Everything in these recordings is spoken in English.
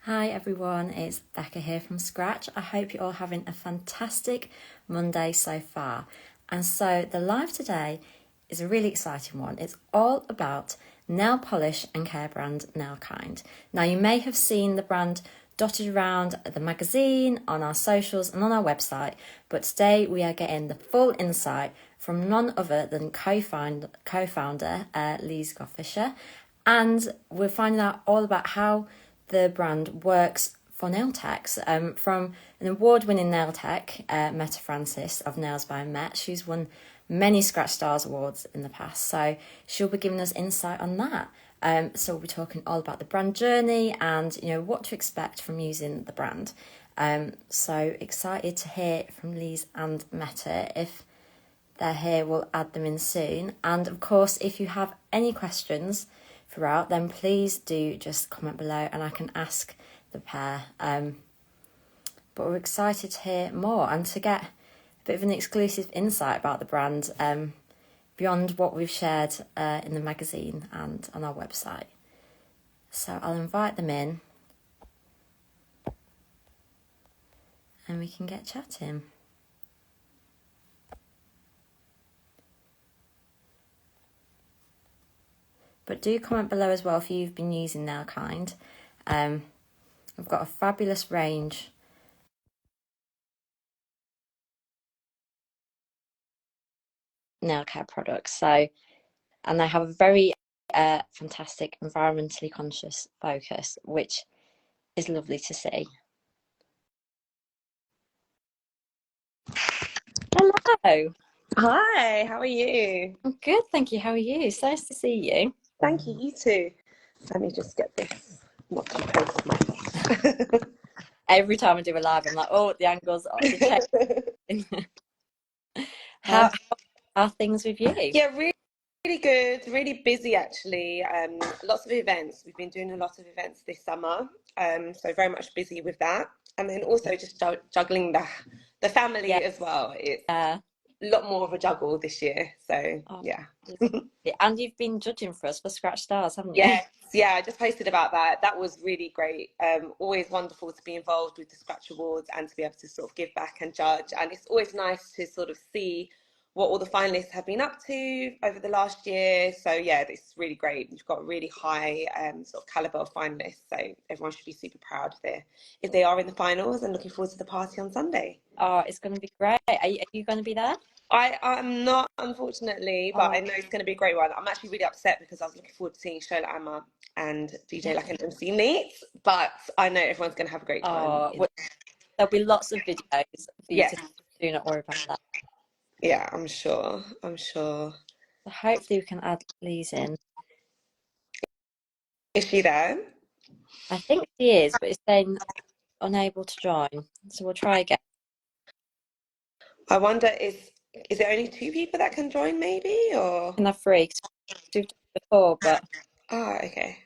Hi everyone, it's Becca here from Scratch. I hope you're all having a fantastic Monday so far. And so the live today is a really exciting one. It's all about nail polish and care brand NailKind. Now you may have seen the brand dotted around the magazine, on our socials and on our website, but today we are getting the full insight from none other than co-founder Lise Goth Fischer, and we're finding out all about how the brand works for nail techs. From an award-winning nail tech, Meta Francis of Nails by Met. She's won many Scratch Stars awards in the past, so she'll be giving us insight on that. So we'll be talking all about the brand journey and what to expect from using the brand. So excited to hear from Lise and Meta. If they're here, we'll add them in soon. And of course, if you have any questions throughout, then please do just comment below and I can ask the pair. But we're excited to hear more and to get a bit of an exclusive insight about the brand beyond what we've shared in the magazine and on our website. So I'll invite them in and we can get chatting. But do comment below as well if you've been using NailKind. We've got a fabulous range nail care products. And they have a very fantastic environmentally conscious focus, which is lovely to see. Hello. Hi, how are you? I'm good, thank you. How are you? It's nice to see you. Thank you, you too. Let me just get this not too close to my face. Every time I do a live, I'm like, oh, the angles are the change. Uh, How are things with you? yeah, really good, really busy actually. Lots of events. We've been doing a lot of events this summer, so very much busy with that. And then also just juggling the family Yeah. as well. It's a lot more of a juggle this year, so Oh, yeah. and you've been judging for us for Scratch Stars, haven't you? Yes, yeah, I just posted about that. That was really great. Always wonderful to be involved with the Scratch Awards and to be able to sort of give back and judge. And it's always nice to sort of see what all the finalists have been up to over the last year. So yeah, it's really great. We've got a really high sort of caliber of finalists. So everyone should be super proud if they are in the finals, and looking forward to the party on Sunday. Oh, it's going to be great. Are you going to be there? I'm not, unfortunately, but Oh, I know it's going to be a great one. I'm actually really upset because I was looking forward to seeing Shola Amma and DJ yeah. like an MC Neat, but I know everyone's going to have a great time. Oh, well, there'll be lots of videos for you Yeah, to do, not worry about that. yeah, I'm sure. I'm sure. So hopefully we can add Lise in. Is she there? I think she is, but it's saying unable to join. So we'll try again. I wonder is there only two people that can join maybe or Can have three 'cause we've done it before, but okay.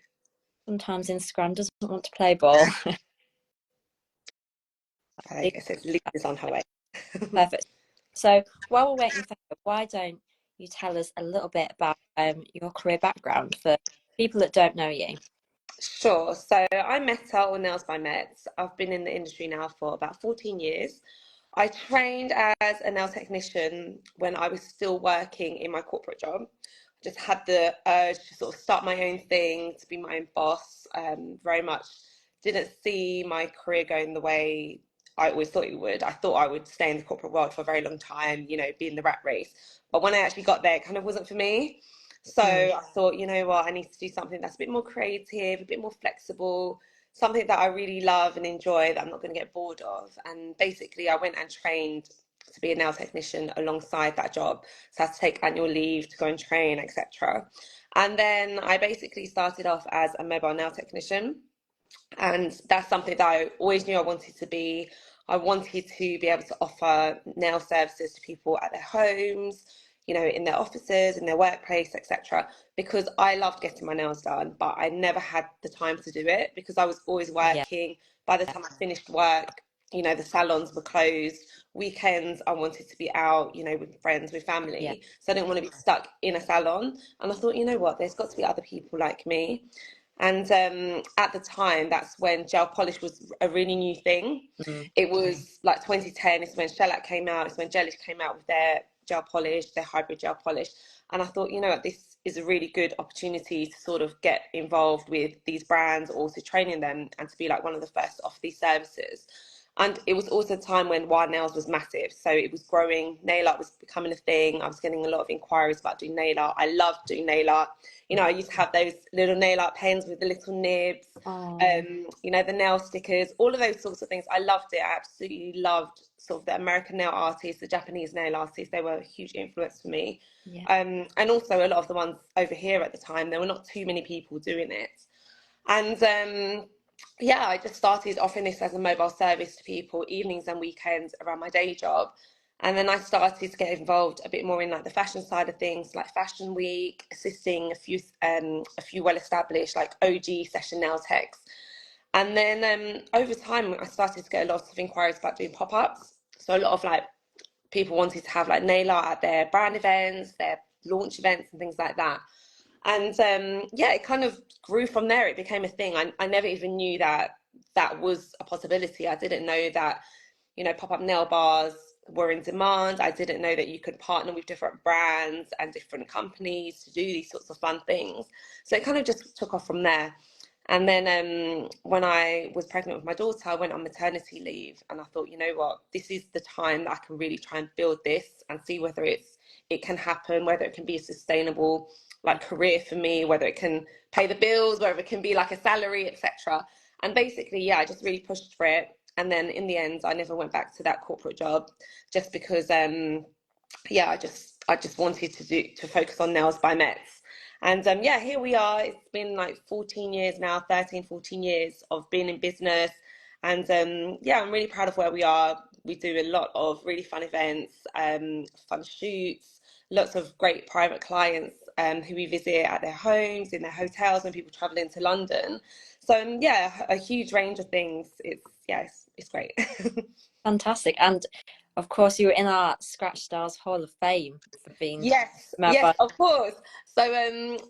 sometimes Instagram doesn't want to play ball. I guess it's Liz is on her way. Perfect. So while we're waiting for her, why don't you tell us a little bit about your career background for people that don't know you? Sure. So I'm Meta or Nails by Mets. I've been in the industry now for about 14 years. I trained as a nail technician when I was still working in my corporate job. I just had the urge to sort of start my own thing, to be my own boss. Very much didn't see my career going the way I always thought it would. I thought I would stay in the corporate world for a very long time, be in the rat race. But when I actually got there, it kind of wasn't for me. So Mm. I thought, you know what, I need to do something that's a bit more creative, a bit more flexible, something that I really love and enjoy that I'm not going to get bored of. And basically, I went and trained to be a nail technician alongside that job. So I had to take annual leave to go and train, etc. And then I basically started off as a mobile nail technician. And that's something that I always knew I wanted to be. I wanted to be able to offer nail services to people at their homes, in their offices, in their workplace, etc. Because I loved getting my nails done, but I never had the time to do it because I was always Yeah, working. By the time I finished work, the salons were closed. Weekends, I wanted to be out, with friends, with yeah, family. So I didn't want to be stuck in a salon. And I thought, you know what, there's got to be other people like me. And at the time, that's when gel polish was a really new thing. Mm. It was like 2010, it's when shellac came out, it's when Gelish came out with their gel polish, their hybrid gel polish. And I thought, you know what, this is a really good opportunity to sort of get involved with these brands, also training them and to be like one of the first to offer these services. And it was also a time when wire nails was massive. So it was growing, nail art was becoming a thing. I was getting a lot of inquiries about doing nail art. I loved doing nail art. You know, I used to have those little nail art pens with the little nibs, Oh, you know, the nail stickers, all of those sorts of things. I loved it. I absolutely loved sort of the American nail artists, the Japanese nail artists. They were a huge influence for me. yeah. And also a lot of the ones over here at the time, there were not too many people doing it. And yeah, I just started offering this as a mobile service to people, evenings and weekends around my day job. And then I started to get involved a bit more in like the fashion side of things, like Fashion Week, assisting a few well-established like OG session nail techs. And then over time, I started to get a lot of inquiries about doing pop-ups. So a lot of like people wanted to have like nail art at their brand events, their launch events, and things like that. And yeah, it kind of grew from there. It became a thing. I never even knew that that was a possibility. I didn't know that, you know, pop-up nail bars were in demand. I didn't know that you could partner with different brands and different companies to do these sorts of fun things. So it kind of just took off from there. And then when I was pregnant with my daughter, I went on maternity leave, and I thought, you know what, this is the time that I can really try and build this and see whether it can happen, whether it can be a sustainable like career for me, whether it can pay the bills, whether it can be like a salary, etc. And basically, yeah, I just really pushed for it. And then in the end, I never went back to that corporate job just because yeah, I just wanted to focus on nails by Mets. And yeah, here we are. It's been like 14 years now, 13, 14 years of being in business. And yeah, I'm really proud of where we are. We do a lot of really fun events, fun shoots, lots of great private clients who we visit at their homes, in their hotels when people travel into London. So yeah, a huge range of things. It's great. Fantastic. And of course, you were in our Scratch Stars Hall of Fame for being Yes, yes, mobile. of course. So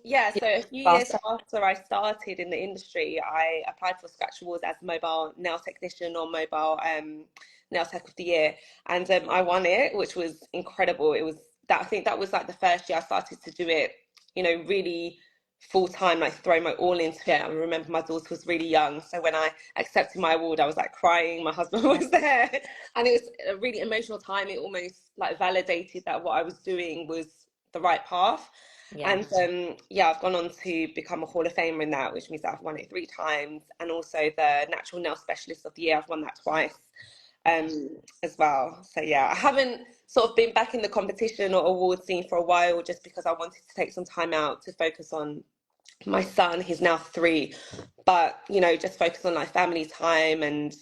yeah, so a few years So, after I started in the industry, I applied for Scratch Awards as mobile nail technician or mobile nail tech of the year, and I won it, which was incredible. It was that I think that was like the first year I started to do it, you know, really full time, like throw my all into it. I remember my daughter was really young, so when I accepted my award, I was like crying. My husband was there, and it was a really emotional time. It almost like validated that what I was doing was the right path. yeah. And yeah, I've gone on to become a Hall of Famer in that, which means that I've won it 3 times, and also the Natural Nail Specialist of the Year. I've won that twice as well. So yeah, I haven't sort of been back in the competition or award scene for a while, just because I wanted to take some time out to focus on my son. He's now 3, but you know, just focus on like family time and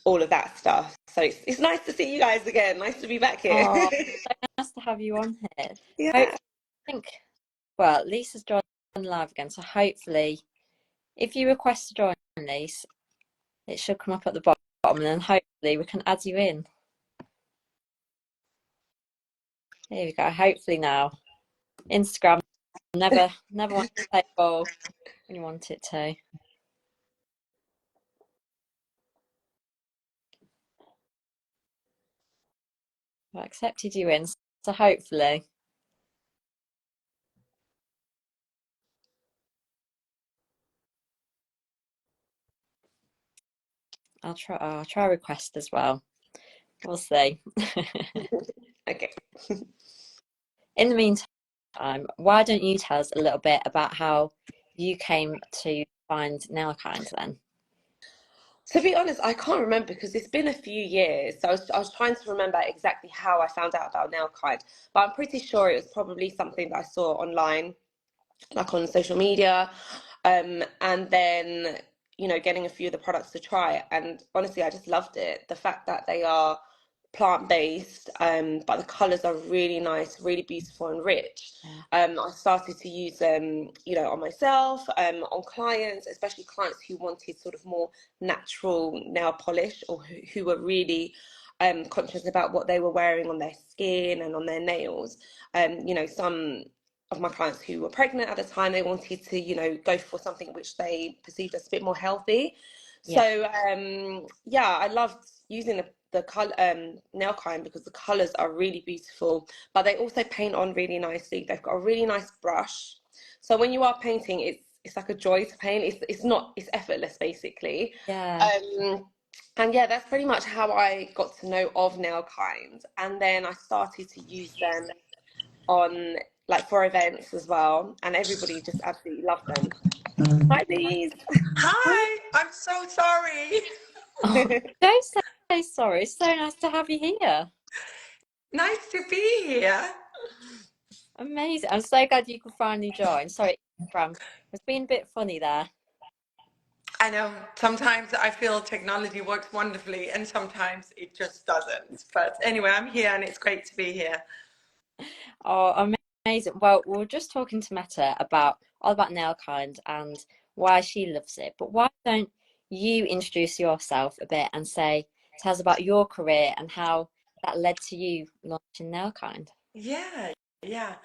all of that stuff. So it's nice to see you guys again. Nice to be back here. Oh, so nice to have you on here. Yeah. Hopefully, I think, well, Lisa's joined live again. So hopefully, if you request to join, Lise, it should come up at the bottom, and then hopefully we can add you in. Here we go. Hopefully now. Instagram never wants to play ball when you want it to. I accepted you in, so hopefully I'll try request as well. We'll see. Okay. In the meantime, why don't you tell us a little bit about how you came to find NailKind then? To be honest, I can't remember because it's been a few years. So I was trying to remember exactly how I found out about NailKind, but I'm pretty sure it was probably something that I saw online, like on social media, and then you know getting a few of the products to try. And honestly, I just loved it. The fact that they are plant-based, but the colors are really nice, really beautiful and rich. Yeah. I started to use them, you know, on myself, on clients, especially clients who wanted sort of more natural nail polish, or who were really conscious about what they were wearing on their skin and on their nails. You know, some of my clients who were pregnant at the time. They wanted to, go for something which they perceived as a bit more healthy. Yeah. So yeah, I loved using the color NailKind because the colors are really beautiful, but they also paint on really nicely. They've got a really nice brush, so when you are painting, it's like a joy to paint. It's effortless basically. Yeah. And yeah, that's pretty much how I got to know of NailKind, and then I started to use them on like for events as well, and everybody just absolutely loved them. Hi, Lise. Hi, I'm so sorry. Oh, don't say sorry. It's so nice to have you here. Nice to be here. Amazing. I'm so glad you could finally join. Sorry, Bram. It's been a bit funny there. I know sometimes I feel technology works wonderfully and sometimes it just doesn't. But anyway, I'm here and it's great to be here. Oh, amazing. Well, we were just talking to Meta about all about NailKind and why she loves it. But why don't you introduce yourself a bit and tell us about your career and how that led to you launching NailKind? Yeah, yeah.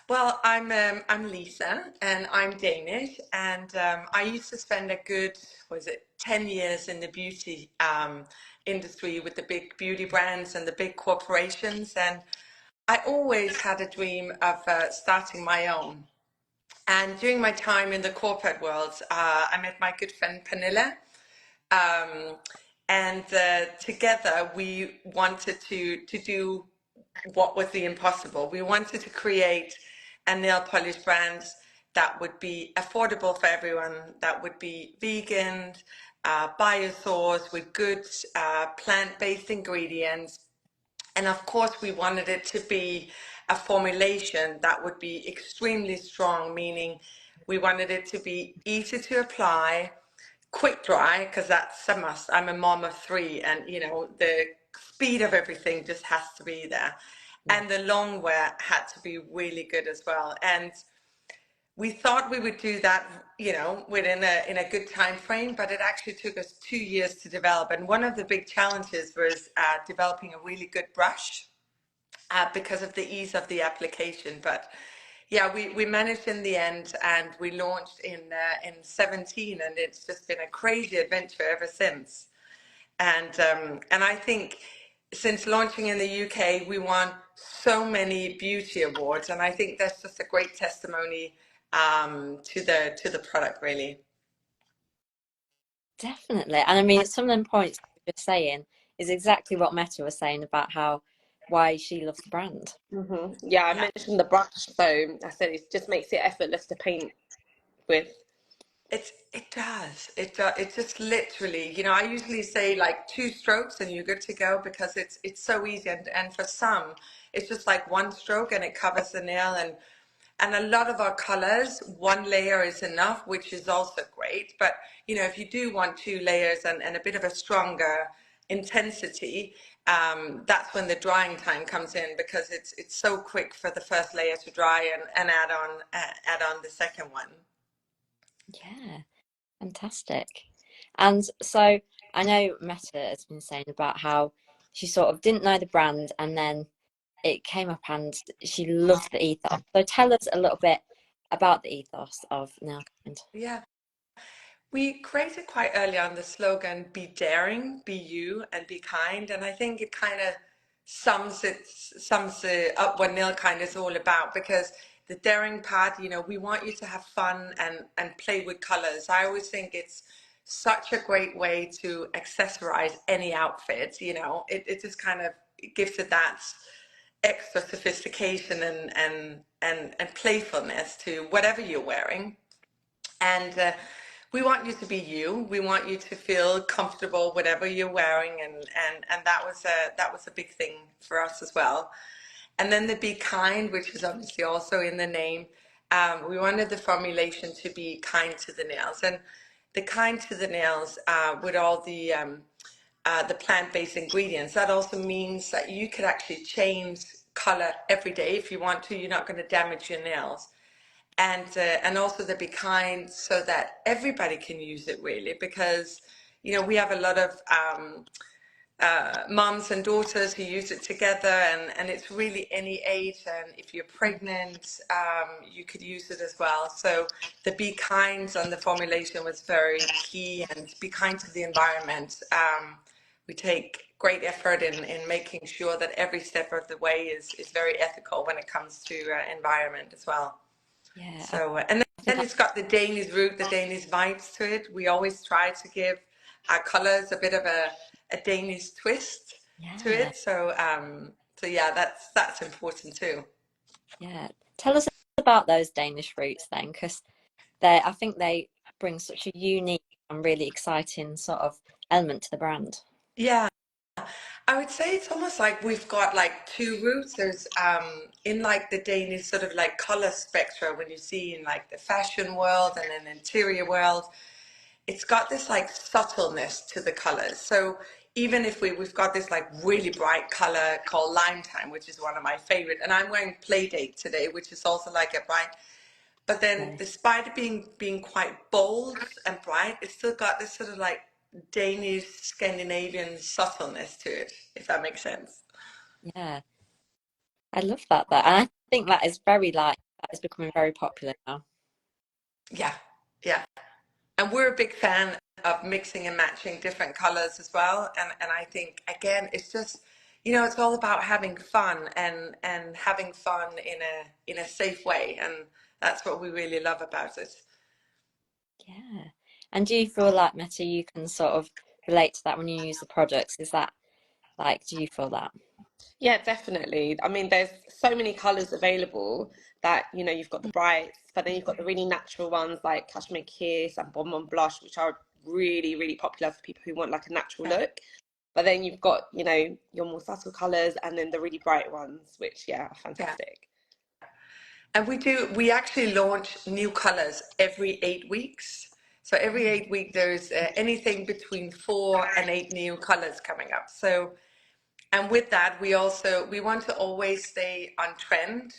Well, I'm Lisa and I'm Danish and I used to spend a good, was it 10 years in the beauty industry with the big beauty brands and the big corporations, and I always had a dream of starting my own. And during my time in the corporate world, I met my good friend Pernilla. Um, and together we wanted to do what was the impossible. We wanted to create a nail polish brand that would be affordable for everyone, that would be vegan, biosourced with good plant-based ingredients, and of course, we wanted it to be a formulation that would be extremely strong, meaning we wanted it to be easy to apply, quick dry, because that's a must. I'm a mom of three, and the speed of everything just has to be there. Yeah. And the long wear had to be really good as well. And we thought we would do that, within in a good time frame, but it actually took us 2 years to develop. And one of the big challenges was developing a really good brush because of the ease of the application. But yeah, we managed in the end, and we launched in 17, and it's just been a crazy adventure ever since. And I think since launching in the UK, we won so many beauty awards, and I think that's just a great testimony to the product, really. Definitely. And I mean, some of them points you're saying is exactly what Meta was saying about why she loves the brand. Yeah, I Yeah. mentioned the brush, so I said it just makes it effortless to paint with. It just literally, I usually say like 2 strokes and you're good to go, because it's so easy, and for some it's just like 1 stroke and it covers the nail. And a lot of our colors, 1 layer is enough, which is also great. But if you do want 2 layers and a bit of a stronger intensity, that's when the drying time comes in, because it's so quick for the first layer to dry and add on the second one. Yeah, fantastic. And so I know Meta has been saying about how she sort of didn't know the brand and then it came up and she loved the ethos. So tell us a little bit about the ethos of NailKind. Yeah. We created quite early on the slogan, be daring, be you, and be kind. And I think it kind of sums it up what NailKind is all about, because the daring part, we want you to have fun and play with colors. I always think it's such a great way to accessorize any outfit. It just kind of gives it that extra sophistication and playfulness to whatever you're wearing. And we want you to be you. We want you to feel comfortable whatever you're wearing, and that was a big thing for us as well. And then the be kind, which is obviously also in the name. We wanted the formulation to be kind to the nails, and the kind to the nails with all the plant-based ingredients. That also means that you could actually change color every day if you want to. You're not going to damage your nails. And also to be kind so that everybody can use it, really, because we have a lot of moms and daughters who use it together, and it's really any age. And if you're pregnant, you could use it as well. So the be kind on the formulation was very key, and be kind to the environment. We take great effort in making sure that every step of the way is very ethical when it comes to environment as well. Yeah, So, and then it's got the Danish root, the Danish vibes to it. We always try to give our colors a bit of a Danish twist to yeah, it. So yeah, that's important too. yeah. Tell us about those Danish roots then, because I think they bring such a unique and really exciting sort of element to the brand. Yeah, I would say it's almost like we've got like two roots. There's in like the Danish sort of like color spectra when you see in like the fashion world and an interior world. It's got this like subtleness to the colors. So even if we've got this like really bright color called Lime Time, which is one of my favorite, and I'm wearing Playdate today, which is also like a bright. But then, Nice. despite it being quite bold and bright, it's still got this sort of like Danish Scandinavian subtleness to it, if that makes sense. Yeah, I love that though. And I think that is very that is becoming very popular now. Yeah, yeah. And we're a big fan of mixing and matching different colors as well. And I think again, it's just, it's all about having fun and having fun in a safe way. And that's what we really love about it. Yeah. And do you feel like, Meta, you can sort of relate to that when you use the products? Is that like, do you feel that? Yeah, definitely. I mean, there's so many colors available that, you've got the brights, but then you've got the really natural ones like Cashmere Kiss and Bon Bon Blush, which are really, really popular for people who want like a natural Yeah. look. But then you've got, your more subtle colors and then the really bright ones, which, yeah, are Yeah. fantastic. And we actually launch new colors every 8 weeks. So every 8 week, there's anything between 4 and 8 new colors coming up. So, and with that, we want to always stay on trend.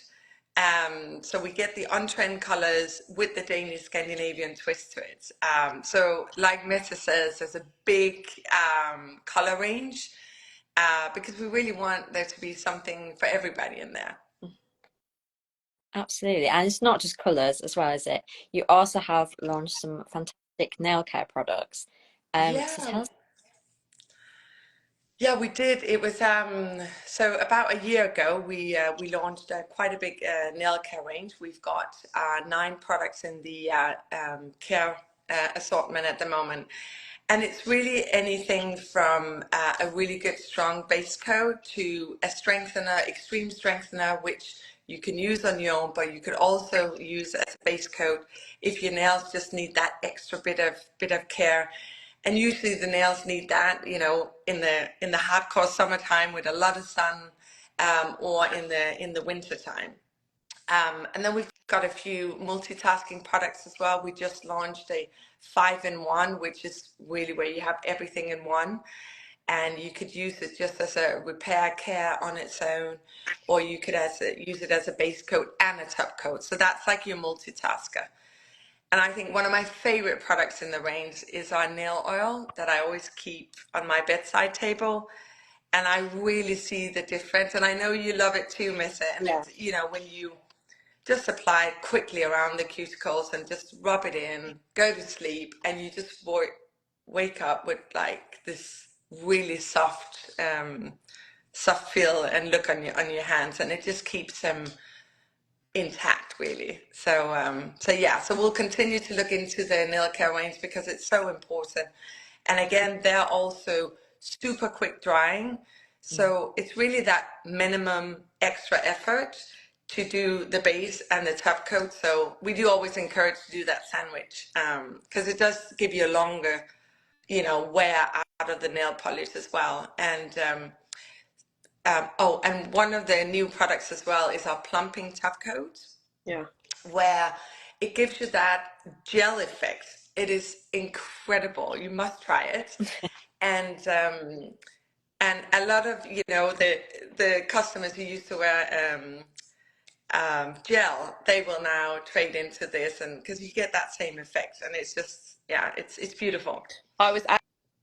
So we get the on-trend colors with the Danish Scandinavian twist to it. So like Meta says, there's a big color range because we really want there to be something for everybody in there. Absolutely. And it's not just colours as well, is it? You also have launched some fantastic nail care products. So Yeah, tell us. yeah, we did. It was so about a year ago we launched quite a big nail care range. We've got 9 products in the care assortment at the moment, and it's really anything from a really good strong base coat to a strengthener, extreme strengthener, which you can use on your own, but you could also use as a base coat if your nails just need that extra bit of care. And usually the nails need that, in the hardcore summertime with a lot of sun, or in the winter time. And then we've got a few multitasking products as well. We just launched a 5-in-1, which is really where you have everything in one. And you could use it just as a repair care on its own, or you could use it as a base coat and a top coat. So that's like your multitasker. And I think one of my favorite products in the range is our nail oil that I always keep on my bedside table. And I really see the difference. And I know you love it too, Missa. And Yeah. it's, when you just apply it quickly around the cuticles and just rub it in, go to sleep, and you just wake up with like this really soft feel and look on your hands, and it just keeps them intact, really. So yeah, so we'll continue to look into the nail care range because it's so important. And again, they're also super quick drying, Mm. so it's really that minimum extra effort to do the base and the top coat. So we do always encourage to do that sandwich because it does give you a longer, wear out of the nail polish as well. And one of the new products as well is our plumping top coat, Yeah. where it gives you that gel effect. It is incredible. You must try it. And a lot of the customers who used to wear gel, they will now trade into this, and because you get that same effect, and it's just, yeah, it's beautiful. I was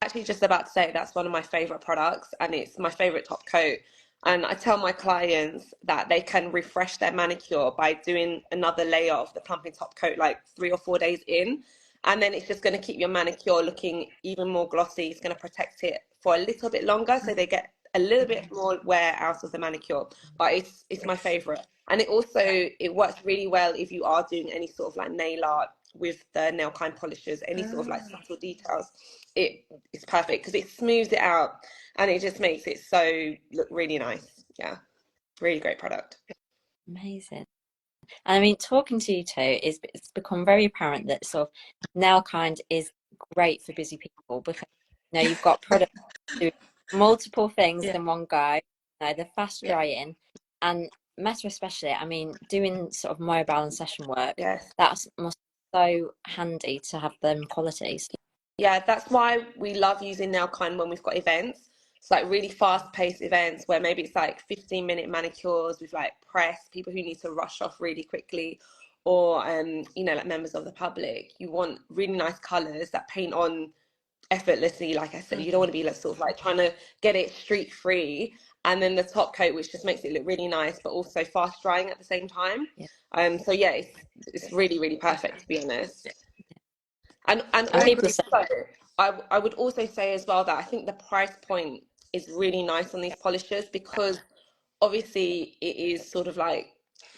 actually just about to say that's one of my favorite products, and it's my favorite top coat. And I tell my clients that they can refresh their manicure by doing another layer of the plumping top coat like 3 or 4 days in. And then it's just going to keep your manicure looking even more glossy. It's going to protect it for a little bit longer, so they get a little bit more wear out of the manicure. But it's my favorite. And it also, it works really well if you are doing any sort of like nail art with the NailKind polishers, any sort of like subtle details. It's perfect because it smooths it out and it just makes it so look really nice. Yeah, really great product. Amazing. And I mean, talking to you two, it's become very apparent that sort of NailKind is great for busy people because you've got products doing multiple things Yeah. in one go. They're fast Yeah. drying, and Meta especially. I mean, doing sort of mobile and session work, Yes. that's must be so handy to have them qualities. Yeah, that's why we love using NailKind when we've got events. It's like really fast-paced events where maybe it's like 15-minute manicures with like press, people who need to rush off really quickly, or like members of the public. You want really nice colors that paint on effortlessly. Like I said, you don't want to be like sort of like trying to get it streak free, and then the top coat, which just makes it look really nice, but also fast drying at the same time. Yeah. So yeah, it's really, really perfect, to be honest. And And people also, say, I would also say as well that I think the price point is really nice on these polishers because obviously it is sort of like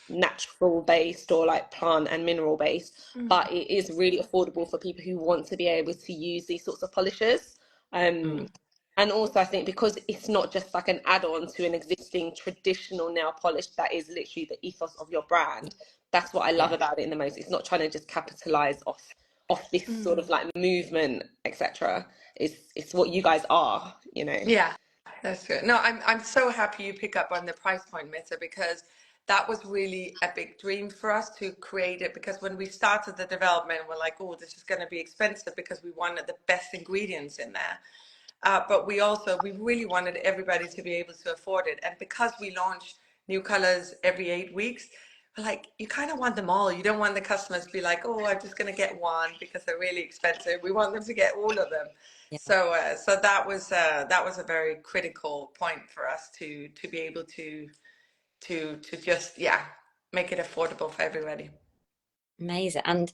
natural based or like plant and mineral based, but it is really affordable for people who want to be able to use these sorts of polishers. mm, And also I think because it's not just like an add-on to an existing traditional nail polish that is literally the ethos of your brand. That's what I love yeah, about it in the most. It's not trying to just capitalize off this sort of like movement, etc. It's what you guys are. Yeah, that's good. No, I'm so happy you pick up on the price point, Meta, because that was really a big dream for us to create it. Because when we started the development, we're like, oh, this is going to be expensive because we wanted the best ingredients in there. But we really wanted everybody to be able to afford it. And because we launch new colors every 8 weeks, like you kind of want them all. You don't want the customers to be like, oh, I'm just going to get one because they're really expensive. We want them to get all of them. yeah, So that was a very critical point for us to be able to just make it affordable for everybody. amazing. And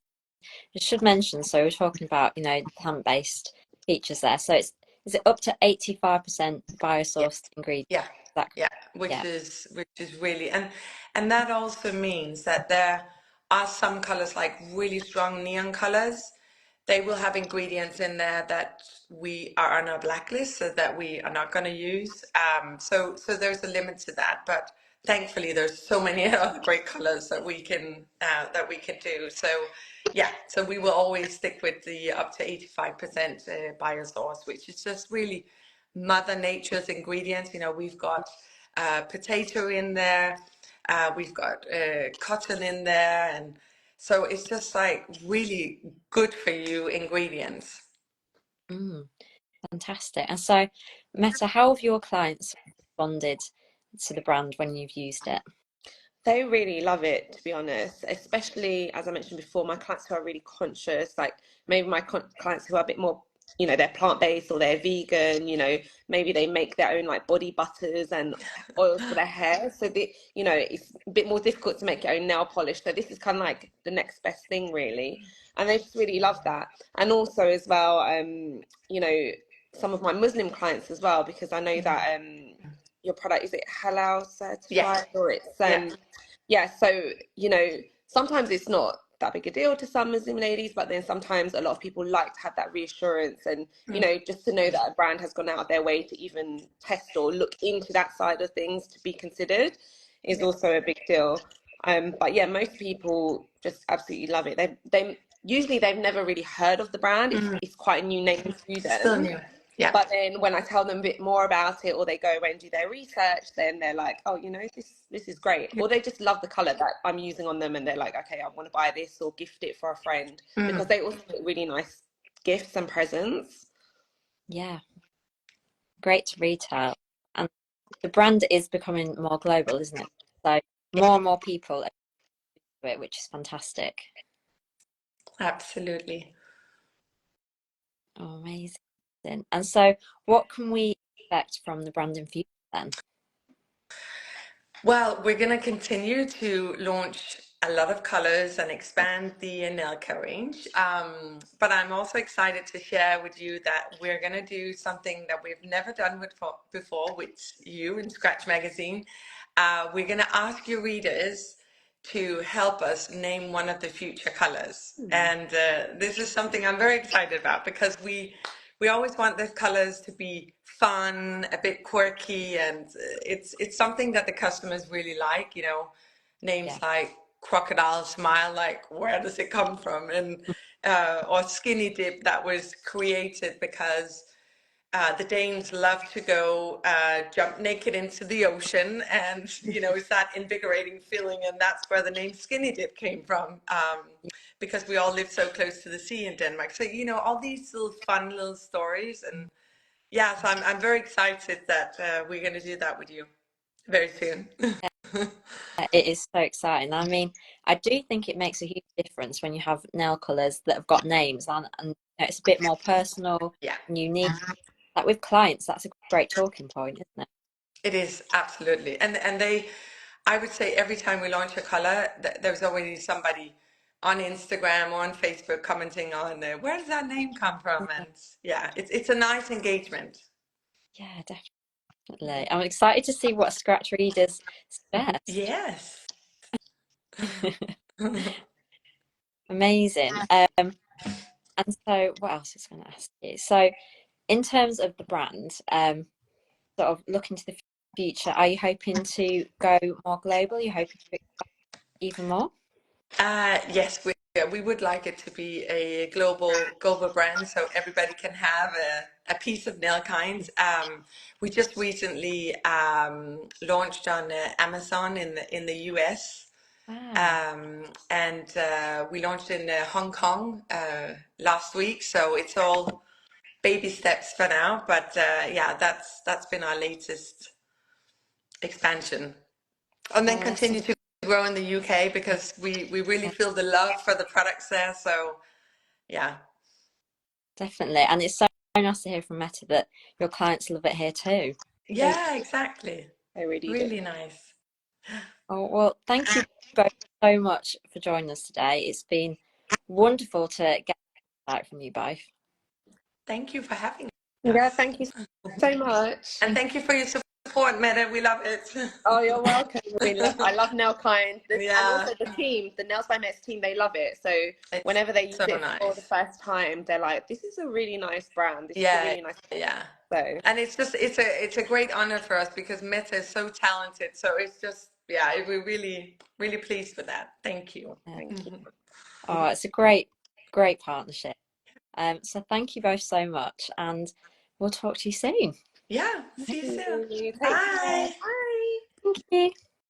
I should mention, so we're talking about, plant-based features there. So is it up to 85% Yeah, biosourced ingredients? yeah, That, yeah. Which yeah, is really, and that also means that there are some colors like really strong neon colors. They will have ingredients in there that we are on our blacklist, so that we are not going to use. So there's a limit to that, but thankfully there's so many other great colors that we can do. So yeah, so we will always stick with the up to 85% biosource, which is just really Mother Nature's ingredients. We've got potato in there, we've got cotton in there, and so it's just like really good for you ingredients. mm, fantastic. And so, Meta, how have your clients responded to the brand when you've used it? They really love it, to be honest, especially as I mentioned before, my clients who are really conscious, like maybe my clients who are a bit more, they're plant-based or they're vegan, maybe they make their own like body butters and oils for their hair. So it's a bit more difficult to make your own nail polish. So this is kind of like the next best thing, really. And they just really love that. And also as well, some of my Muslim clients as well, because I know that your product, is it halal Yeah, certified or it's yeah. yeah, so sometimes it's not that big a deal to some Muslim ladies, but then sometimes a lot of people like to have that reassurance and just to know that a brand has gone out of their way to even test or look into that side of things to be considered is also a big deal. But yeah, most people just absolutely love it. They usually they've never really heard of the brand. It's quite a new name to Still them. new. Yeah. But then when I tell them a bit more about it, or they go away and do their research, then they're like, oh, this is great. Or they just love the color that I'm using on them, and they're like, okay, I want to buy this or gift it for a friend because they also make really nice gifts and presents. Yeah, great to retail. And the brand is becoming more global, isn't it? So more and more people are into it, which is fantastic. Absolutely. Oh, amazing. And so what can we expect from the brand in future then? Well, we're going to continue to launch a lot of colors and expand the NailKind range. But I'm also excited to share with you that we're going to do something that we've never done before with you in Scratch Magazine. We're going to ask your readers to help us name one of the future colors. And this is something I'm very excited about because we always want the colors to be fun, a bit quirky, and it's something that the customers really like, you know, names Yeah. like Crocodile Smile, like where does it come from? And or Skinny Dip, that was created because the Danes love to go jump naked into the ocean, and you know, it's that invigorating feeling, and that's where the name Skinny Dip came from, because we all live so close to the sea in Denmark. So you know, all these little fun little stories, and yeah, so I'm very excited that we're going to do that with you very soon. It is so exciting. I mean, I do think it makes a huge difference when you have nail colours that have got names and you know, it's a bit more personal Yeah, and unique. Like with clients, that's a great talking point, isn't it? it is absolutely, and they, I would say every time we launch a color, there's always somebody on Instagram or on Facebook commenting on where does that name come from, and yeah, it's a nice engagement. Yeah, definitely. I'm excited to see what Scratch readers suggest. Yes. Amazing. And so what else was I going to ask you? So in terms of the brand, sort of looking to the future, are you hoping to go more global? Are you hoping to expand even more? Yes, we would like it to be a global brand, so everybody can have a piece of NailKind. We just recently launched on Amazon in the US, Wow. and we launched in Hong Kong last week. So it's all baby steps for now, but yeah, that's been our latest expansion, and then Oh, that's so continue to grow in the UK because we really feel the love for the products there. So yeah, definitely. And it's so nice to hear from Meta that your clients love it here too. They, yeah, exactly. they really do. Really nice. Oh, well, thank you both so much for joining us today. It's been wonderful to get insight from you both. Thank you for having Yeah, us, thank you so much. and thank you for your support, Meta. We love it. Oh, you're welcome. I love NailKind. And Yeah, also the team, the Nails by Mets team, they love it. So it's whenever they use so it for the nice. first time, they're like, "This is a really nice brand. This is a Yeah, really nice." yeah. So And it's just it's a great honor for us because Meta is so talented. So it's just yeah, we're really pleased with that. Thank you. thank you. Oh, it's a great partnership. So thank you both so much, and we'll talk to you soon. Yeah, see you soon. Take care. Bye. Bye.